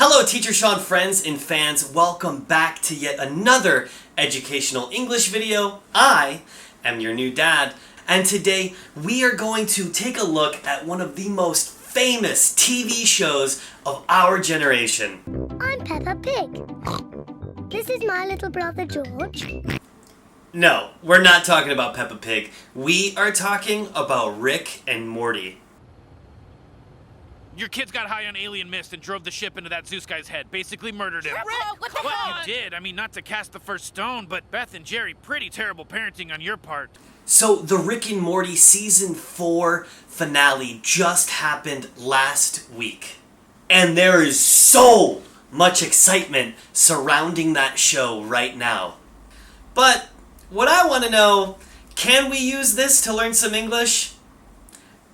Hello Teacher Sean friends and fans, welcome back to yet another educational English video. I am your new dad, and today we are going to take a look at one of the most famous TV shows of our generation. I'm Peppa Pig. This is my little brother George. No, we're not talking about Peppa Pig. We are talking about Rick and Morty. Your kids got high on alien mist and drove the ship into that Zeus guy's head, basically murdered him. What the Well, fuck? you did. I mean, not to cast the first stone, but Beth and Jerry, pretty terrible parenting on your part. So the Rick and Morty Season 4 finale just happened last week. And there is so much excitement surrounding that show right now. But what I want to know, can we use this to learn some English?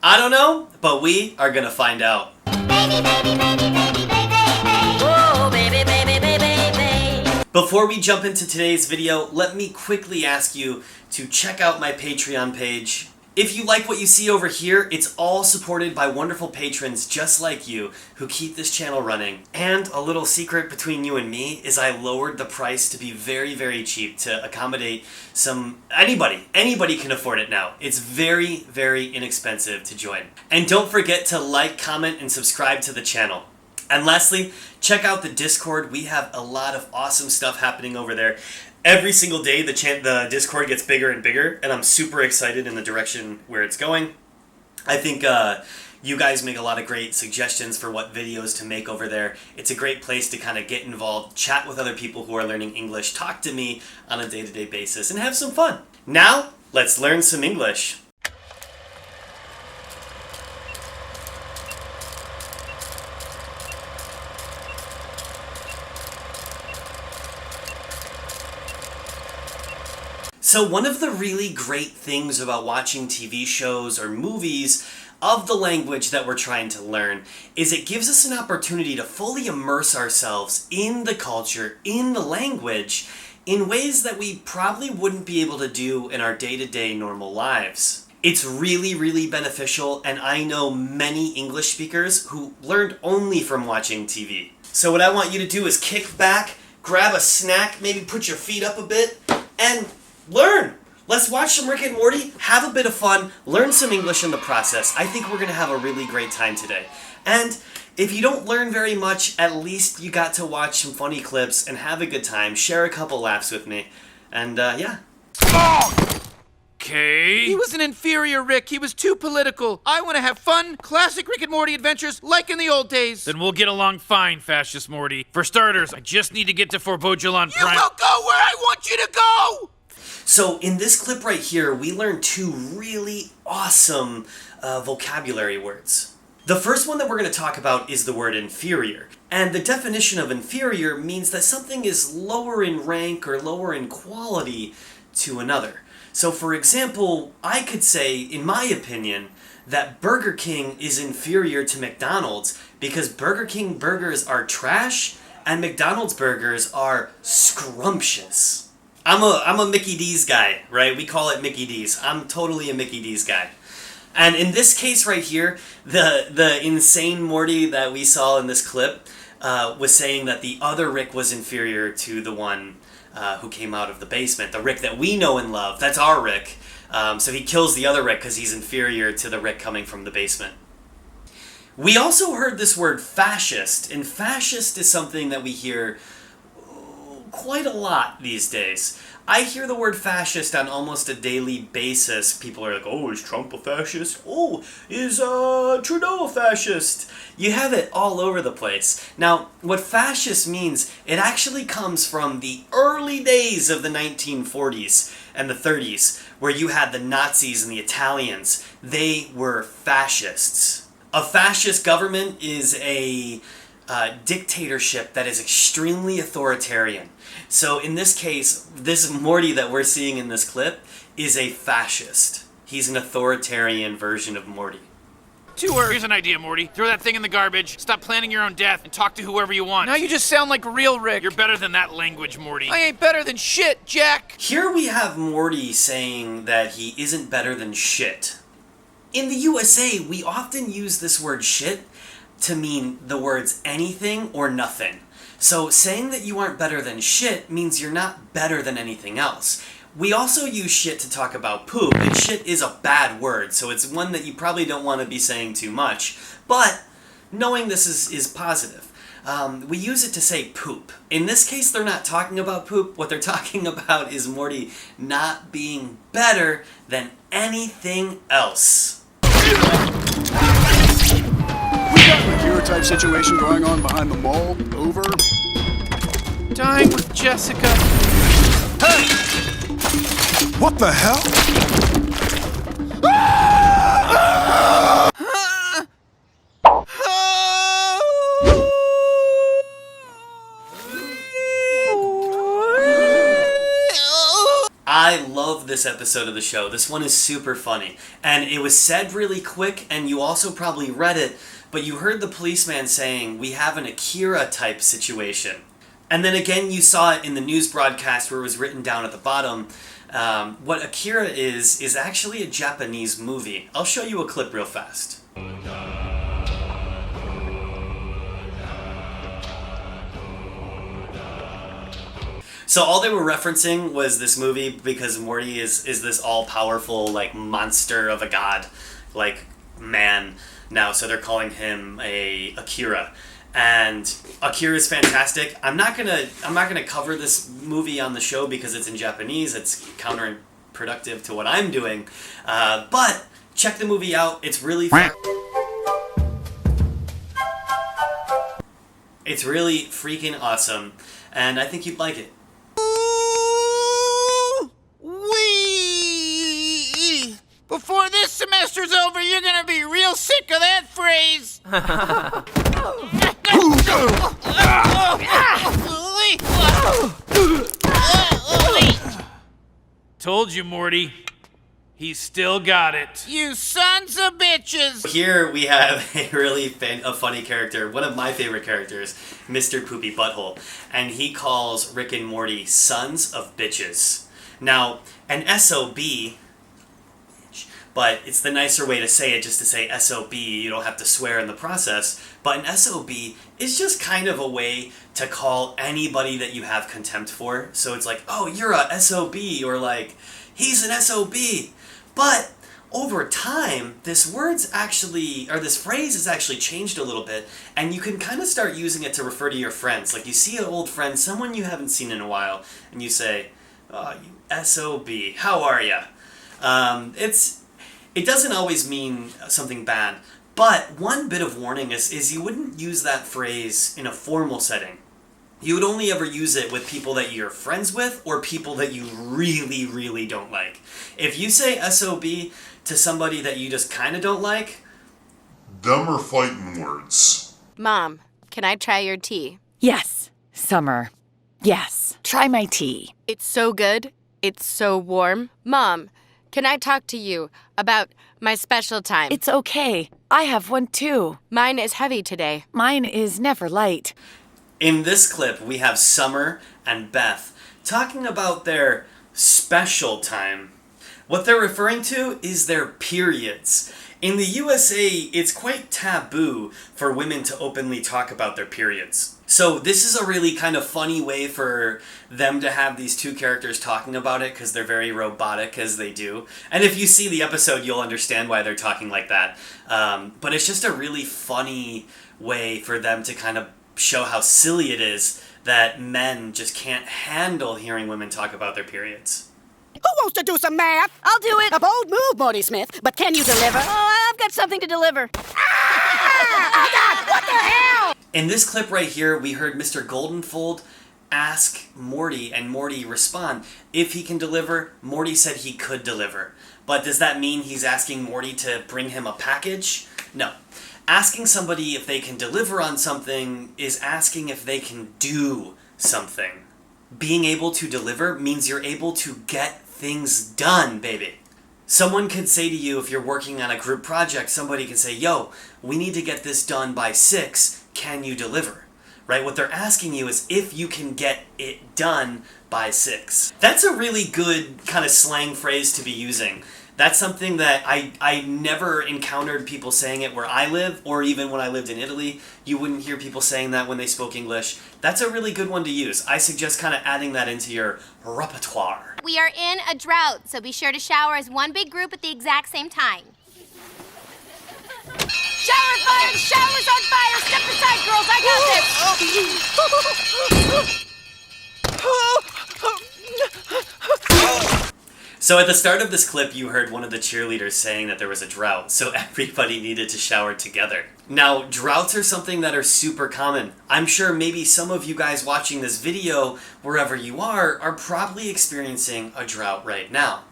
I don't know, but we are going to find out. Baby, baby, baby, baby, baby, baby. Oh, baby, baby, baby, baby. Before we jump into today's video, let me quickly ask you to check out my Patreon page. If you like what you see over here, it's all supported by wonderful patrons just like you who keep this channel running. And a little secret between you and me is I lowered the price to be very, very cheap to accommodate anybody can afford it now. It's very, very inexpensive to join. And don't forget to like, comment, and subscribe to the channel. And lastly, check out the Discord. We have a lot of awesome stuff happening over there. Every single day, the Discord gets bigger and bigger, and I'm super excited in the direction where it's going. I think you guys make a lot of great suggestions for what videos to make over there. It's a great place to kind of get involved, chat with other people who are learning English, talk to me on a day-to-day basis, and have some fun. Now, let's learn some English. So one of the really great things about watching TV shows or movies of the language that we're trying to learn is it gives us an opportunity to fully immerse ourselves in the culture, in the language, in ways that we probably wouldn't be able to do in our day-to-day normal lives. It's really, really beneficial, and I know many English speakers who learned only from watching TV. So what I want you to do is kick back, grab a snack, maybe put your feet up a bit, and learn! Let's watch some Rick and Morty, have a bit of fun, learn some English in the process. I think we're going to have a really great time today. And if you don't learn very much, at least you got to watch some funny clips and have a good time, share a couple laughs with me. And yeah. Okay. He was an inferior Rick. He was too political. I want to have fun, classic Rick and Morty adventures like in the old days. Then we'll get along fine, Fascist Morty. For starters, I just need to get to Forbojulon You Prime. will go where I want you to go! So in this clip right here, we learned two really awesome vocabulary words. The first one that we're going to talk about is the word inferior. And the definition of inferior means that something is lower in rank or lower in quality to another. So for example, I could say, in my opinion, that Burger King is inferior to McDonald's because Burger King burgers are trash and McDonald's burgers are scrumptious. I'm a Mickey D's guy, right? We call it Mickey D's. I'm totally a Mickey D's guy. And in this case right here, the insane Morty that we saw in this clip was saying that the other Rick was inferior to the one who came out of the basement. The Rick that we know and love. That's our Rick. So he kills the other Rick because he's inferior to the Rick coming from the basement. We also heard this word fascist, and fascist is something that we hear quite a lot these days. I hear the word fascist on almost a daily basis. People are like, oh, is Trump a fascist? Oh, is Trudeau a fascist? You have it all over the place. Now, what fascist means, it actually comes from the early days of the 1940s and the 30s, where you had the Nazis and the Italians. They were fascists. A fascist government is a dictatorship that is extremely authoritarian. So in this case, this Morty that we're seeing in this clip is a fascist. He's an authoritarian version of Morty. Here's an idea, Morty. Throw that thing in the garbage, stop planning your own death, and talk to whoever you want. Now you just sound like real Rick. You're better than that language, Morty. I ain't better than shit, Jack. Here we have Morty saying that he isn't better than shit. In the USA, we often use this word shit to mean the words anything or nothing. So saying that you aren't better than shit means you're not better than anything else. We also use shit to talk about poop, and shit is a bad word, so it's one that you probably don't want to be saying too much. But knowing this is positive. We use it to say poop. In this case, they're not talking about poop. What they're talking about is Morty not being better than anything else. We got an Akira type situation going on behind the mall. Over. Dying with Jessica. What the hell? I love this episode of the show. This one is super funny. And it was said really quick, and you also probably read it, but you heard the policeman saying, we have an Akira type situation. And then again, you saw it in the news broadcast where it was written down at the bottom. What Akira is actually a Japanese movie. I'll show you a clip real fast. So all they were referencing was this movie because Morty is this all-powerful, like, monster of a god, like, man now. So they're calling him a Akira. And Akira is fantastic. I'm not gonna cover this movie on the show because it's in Japanese. It's counterproductive to what I'm doing. But check the movie out. It's really fun. It's really freaking awesome, and I think you'd like it. Wee! Before this semester's over, you're gonna be real sick of that phrase. Told you, Morty. He's still got it. You sons of bitches! Here we have a really funny character, one of my favorite characters, Mr. Poopy Butthole, and he calls Rick and Morty sons of bitches. Now, an SOB, but it's the nicer way to say it, just to say SOB, you don't have to swear in the process, but an SOB is just kind of a way to call anybody that you have contempt for. So it's like, oh, you're a SOB, or like, he's an SOB. But over time, this phrase is actually changed a little bit, and you can kind of start using it to refer to your friends. Like, you see an old friend, someone you haven't seen in a while, and you say, oh, you SOB, how are ya? It doesn't always mean something bad, but one bit of warning is you wouldn't use that phrase in a formal setting. You would only ever use it with people that you're friends with or people that you really, really don't like. If you say SOB to somebody that you just kind of don't like... Them are fighting words. Mom, can I try your tea? Yes, Summer. Yes, try my tea. It's so good. It's so warm. Mom, can I talk to you about my special time? It's okay. I have one too. Mine is heavy today. Mine is never light. In this clip, we have Summer and Beth talking about their special time. What they're referring to is their periods. In the USA, it's quite taboo for women to openly talk about their periods. So this is a really kind of funny way for them to have these two characters talking about it because they're very robotic as they do. And if you see the episode, you'll understand why they're talking like that. But it's just a really funny way for them to kind of show how silly it is that men just can't handle hearing women talk about their periods. Who wants to do some math? I'll do it. A bold move, Morty Smith, but can you deliver? Oh, I've got something to deliver. Oh, God, what the hell? In this clip right here, we heard Mr. Goldenfold ask Morty, and Morty respond. If he can deliver, Morty said he could deliver. But does that mean he's asking Morty to bring him a package? No. Asking somebody if they can deliver on something is asking if they can do something. Being able to deliver means you're able to get things done, baby. Someone could say to you, if you're working on a group project, somebody can say, yo, we need to get this done by 6, can you deliver? Right? What they're asking you is if you can get it done by 6. That's a really good kind of slang phrase to be using. That's something that I never encountered people saying it where I live, or even when I lived in Italy. You wouldn't hear people saying that when they spoke English. That's a really good one to use. I suggest kind of adding that into your repertoire. We are in a drought, so be sure to shower as one big group at the exact same time. Shower fire! The shower's on fire! Step aside, girls! I got this! So at the start of this clip, you heard one of the cheerleaders saying that there was a drought, so everybody needed to shower together. Now, droughts are something that are super common. I'm sure maybe some of you guys watching this video, wherever you are probably experiencing a drought right now.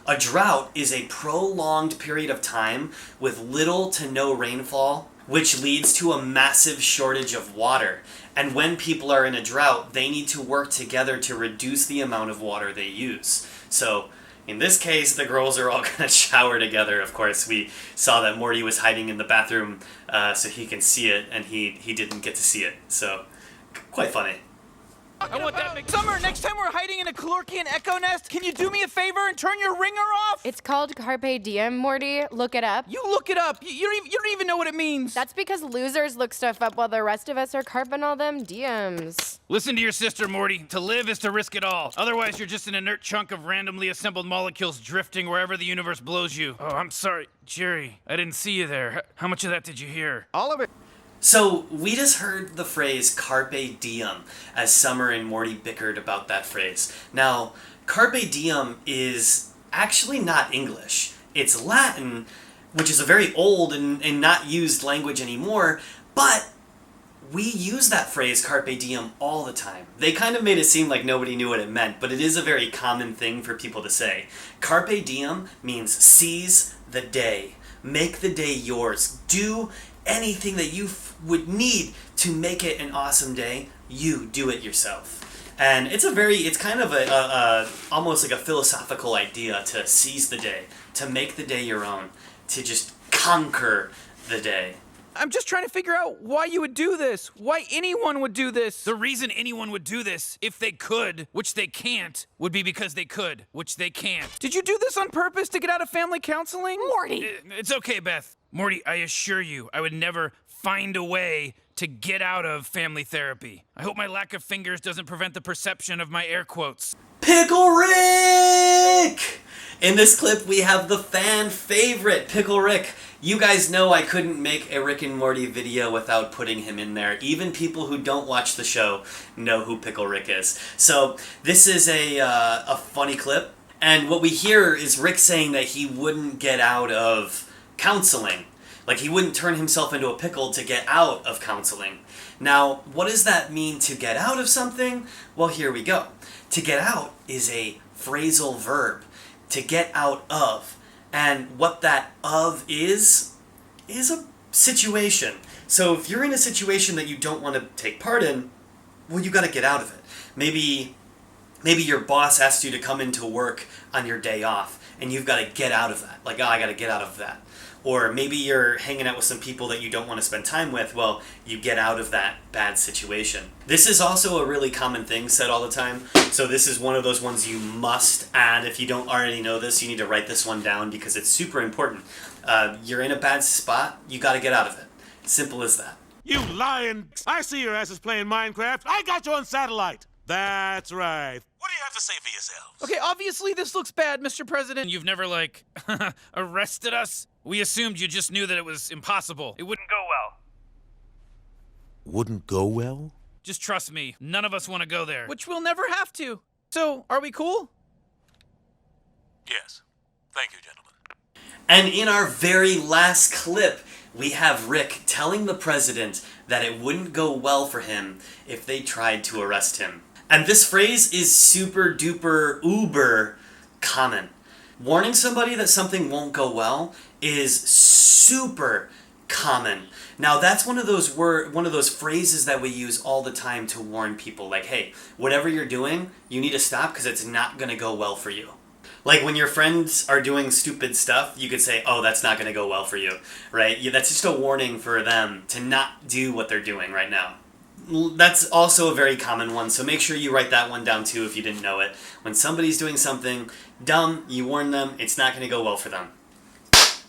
A drought is a prolonged period of time with little to no rainfall, which leads to a massive shortage of water. And when people are in a drought, they need to work together to reduce the amount of water they use. So, in this case, the girls are all going to shower together. Of course, we saw that Morty was hiding in the bathroom so he can see it, and he didn't get to see it. So, quite funny. I want that big Summer, next time we're hiding in a Calorchian echo nest, can you do me a favor and turn your ringer off? It's called Carpe Diem, Morty. Look it up. You look it up. You don't even know what it means. That's because losers look stuff up while the rest of us are carping all them DMs. Listen to your sister, Morty. To live is to risk it all. Otherwise, you're just an inert chunk of randomly assembled molecules drifting wherever the universe blows you. Oh, I'm sorry, Jerry. I didn't see you there. How much of that did you hear? All of it. So, we just heard the phrase carpe diem as Summer and Morty bickered about that phrase. Now, carpe diem is actually not English. It's Latin, which is a very old and not used language anymore, but we use that phrase carpe diem all the time. They kind of made it seem like nobody knew what it meant, but it is a very common thing for people to say. Carpe diem means seize the day. Make the day yours. Do anything that you would need to make it an awesome day, you do it yourself. And it's kind of a almost like a philosophical idea to seize the day, to make the day your own, to just conquer the day. I'm just trying to figure out why you would do this, why anyone would do this. The reason anyone would do this, if they could, which they can't, would be because they could, which they can't. Did you do this on purpose to get out of family counseling? Morty! It's okay, Beth. Morty, I assure you, I would never find a way to get out of family therapy. I hope my lack of fingers doesn't prevent the perception of my air quotes. Pickle Rick! In this clip, we have the fan favorite, Pickle Rick. You guys know I couldn't make a Rick and Morty video without putting him in there. Even people who don't watch the show know who Pickle Rick is. So this is a funny clip. And what we hear is Rick saying that he wouldn't get out of counseling. Like he wouldn't turn himself into a pickle to get out of counseling. Now, what does that mean to get out of something? Well, here we go. To get out is a phrasal verb. To get out of. And what that of is a situation. So if you're in a situation that you don't want to take part in, well, you got to get out of it. Maybe your boss asked you to come into work on your day off, and you've got to get out of that. Like, oh, I got to get out of that. Or maybe you're hanging out with some people that you don't want to spend time with. Well, you get out of that bad situation. This is also a really common thing said all the time. So this is one of those ones you must add. If you don't already know this, you need to write this one down because it's super important. You're in a bad spot, you got to get out of it. Simple as that. You lying! I see your asses playing Minecraft. I got you on satellite. That's right. What do you have to say for yourselves? Okay, obviously this looks bad, Mr. President. You've never, like, arrested us? We assumed you just knew that it was impossible. It wouldn't go well. Wouldn't go well? Just trust me, none of us want to go there. Which we'll never have to. So, are we cool? Yes. Thank you, gentlemen. And in our very last clip, we have Rick telling the president that it wouldn't go well for him if they tried to arrest him. And this phrase is super duper uber common. Warning somebody that something won't go well is super common. Now that's one of those phrases that we use all the time to warn people, like, hey, whatever you're doing, you need to stop because it's not going to go well for you. Like when your friends are doing stupid stuff, you could say, oh, that's not going to go well for you, right? That's just a warning for them to not do what they're doing right now. That's also a very common one, so make sure you write that one down too if you didn't know it. When somebody's doing something dumb, you warn them, it's not going to go well for them.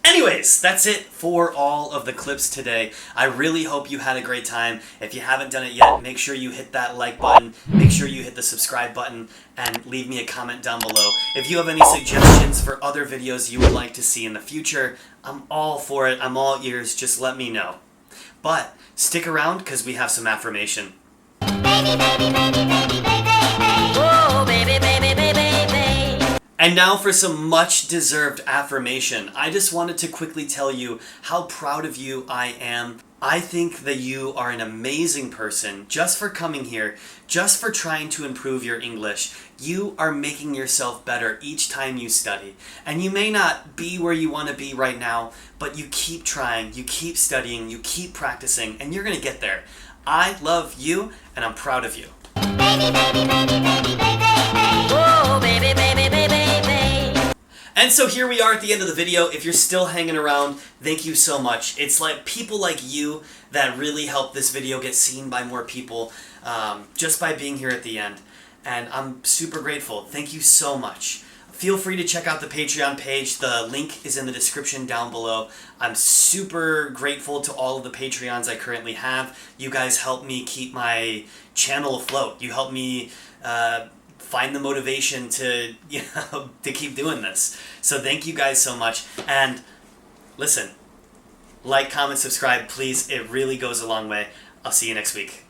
Anyways, that's it for all of the clips today. I really hope you had a great time. If you haven't done it yet, make sure you hit that like button, make sure you hit the subscribe button, and leave me a comment down below. If you have any suggestions for other videos you would like to see in the future, I'm all for it. I'm all ears. Just let me know. But stick around because we have some affirmation. Baby, baby, baby, baby, baby, baby. Oh, baby, baby, baby, baby. And now for some much-deserved affirmation. I just wanted to quickly tell you how proud of you I am. I think that you are an amazing person just for coming here, just for trying to improve your English. You are making yourself better each time you study. And you may not be where you want to be right now, but you keep trying, you keep studying, you keep practicing, and you're going to get there. I love you, and I'm proud of you. Baby, baby, baby, baby, baby, baby. Oh, baby, baby, baby, baby. And so here we are at the end of the video. If you're still hanging around, thank you so much. It's like people like you that really help this video get seen by more people just by being here at the end. And I'm super grateful. Thank you so much. Feel free to check out the Patreon page. The link is in the description down below. I'm super grateful to all of the Patreons I currently have. You guys help me keep my channel afloat. You help me find the motivation to, to keep doing this. So thank you guys so much. And listen, like, comment, subscribe, please. It really goes a long way. I'll see you next week.